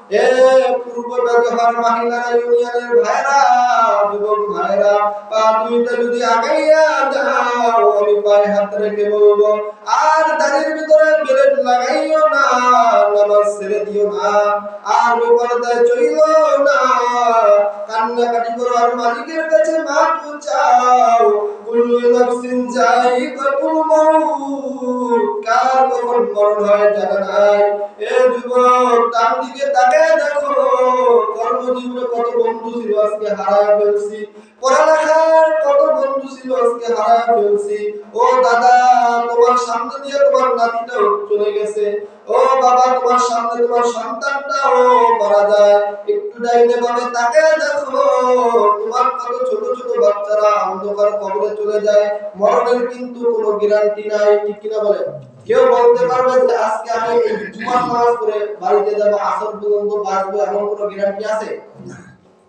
এ পূর্ব ব্যবহার মহিলারা ইউনিয়নের ভাইরা যুবক ভাইরা পা দুইটা যদি আগাইয়া যাও আমি পায়ে হাত রেখে বলবো আর দাড়ির ভিতরে বেরেট লাগাইও না, নামাজ ছেড়ে দিও না, আর বেপরদায় চইলো না, কান্নাকাটি করো আর মালিকের কাছে মাফ চাও। কুল্লু নাফসিন যায়িকাতুল মাউত, কার কখন মরণ হয় জানা নাই। এ যুবক ডান দিকে তাকায় দেখো, কর্মজীবনে কত বন্ধু ছিল আজকে হারায় ফেলছি, পড়ালেখার কত বন্ধু ছিল আজকে হারায় ফেলছি। ও দাদা তোমার সামনে দিয়ে তোমার নাতিটাও চলে গেছে, ও বাবা তোমার সামনে তোমার সন্তানটাও মারা যায়, একটু ডাইনে বামে তাকায় দেখো তোমার কত ছোট ছোট বাচ্চারা অন্ধকার কবরে চলে যায়, মরণের কিন্তু কোনো গ্যারান্টি নাই, ঠিক কিনা বলে? কেউ বলতে পারবে যে আজকে আমি এই জুমার নামাজ পড়ে বাড়িতে যাব, আসর পর্যন্ত বাঁচবো, এমন কোনো গ্যারান্টি আছে?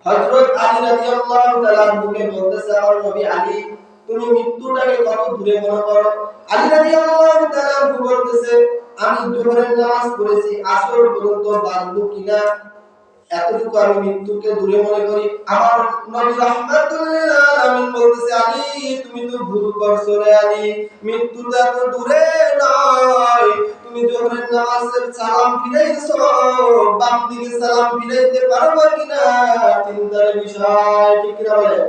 হযরত আলী রাদিয়াল্লাহু তাআলা মুখে বলতেছে আমার নবী আলী তুমি মৃত্যুটাকে কত দূরে মনে করো? আলী রাদিয়াল্লাহু তাআলা বলতেছে আমি জোহরের নামাজ পড়েছি, আসর পর্যন্ত বাঁচবো কিনা এতটুকু আমি মৃত্যুকে দূরে মনে করি। আমার নবী রাহমাতুল লিল আলামিন বলতেছে আলী তুমি তো ভুল করছো রে আলী, মৃত্যুটা তো দূরে নয়, তুমি জোহরের নামাজের সালাম ফিরাইছো, বাম দিকে সালাম ফিরাইতে পারবে কিনা চিন্তার বিষয়, ঠিক কিনা বলে?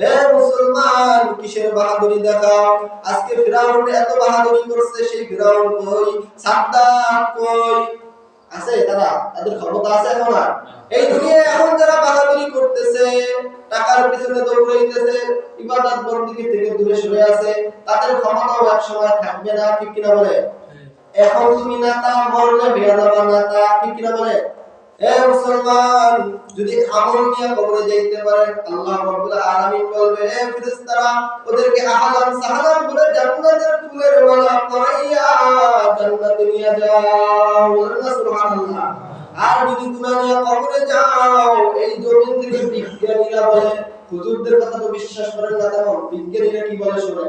হে মুসলমান কিসের বাহাদুরি দেখাও? আজকে ফিরাউন এত বাহাদুরি করছে, সেই ফিরাউন কই, সাদ্দাত কই আছে? তাদের ক্ষমতা আছে এখন আর? এই দুনিয়ায় এখন যারা বাহাদুরি করতেছে, টাকার পিছনে দৌড়াইতেছে, ইবাদত বন্দেগী থেকে দূরে সরে আছে, তাদের ক্ষমতাও এক সময় থাকবে না, ঠিক কিনা বলে? এখন তুমি নেতা, মরলে হয়ে যাবা নেতা, ঠিক কিনা বলে? হে মুসলমান যদি আমল নিয়ে কবরে যাইতে পারেন আল্লাহ রাব্বুল আলামিন বলবে হে ফেরেশতারা ওদেরকে আহলান সাহলান বলে জান্নাতের ফুলের মালা পরাইয়া জান্নাতে নিয়ে যাও, বলেন না সুবহানাল্লাহ। আর যদি গুনাহ নিয়ে কবরে যাও এই জমিন থেকে বিজ্ঞানীরা বলে, হুজুরদের কথা তো বিশ্বাস করেন না তেমন, বিজ্ঞানীরা কি বলে শুনে,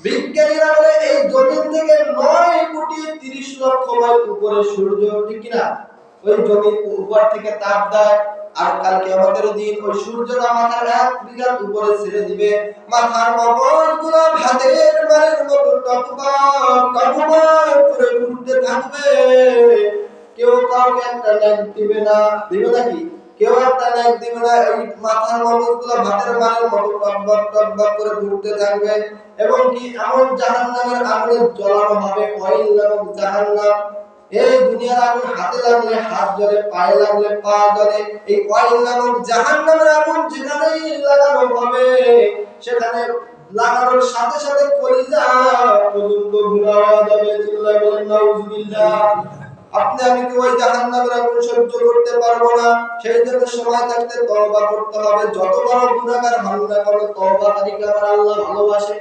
বিজ্ঞানীরা বলে এই জমিন থেকে 9,30,00,000 মাইল উপরে সূর্য, ঠিক কিনা? ওই জমির উপর থেকে তাপ দেয়, আর কাল কিয়ামতের দিন ওই সূর্যটা মাথার 1 বিঘাত উপরে ছেড়ে দিবে, মাথার মগজগুলো ভাতের মারের মতো টকবক টকবক করে উঠতে থাকবে, কেউ কাউকে একটা নাক দিবে না, দিবে নাকি? কেউ একটা নাক দিবে না, এই মাথার মগজগুলো ভাতের মারের মতো টকবক টকবক করে উঠতে থাকবে, এবং কি এমন জাহান্নামের আগুনে জ্বলানো হবে, কয়লা নামক জাহান্নাম। এই দুনিয়ার আগুন হাতে লাগলে হাত জ্বলে, পায়ে লাগলে পা জ্বলে, এই কয়লা নামক জাহান্নামের আগুন যেখানেই লাগানো হবে সেখানে লাগানোর সাথে সাথে কলিজা পর্যন্ত ঘুরাওয়া যাবে, চিল্লায় বলেন নাউজুবিল্লাহ। আপনি আমি কি ওই জাহান্নামের আগুন সহ্য করতে পারবো না? সেই জন্য সময় থাকতে তওবা করতে হবে, যত বড় গুনাহগার হন না কেন তওবাকারীকে আমার আল্লাহ ভালোবাসে।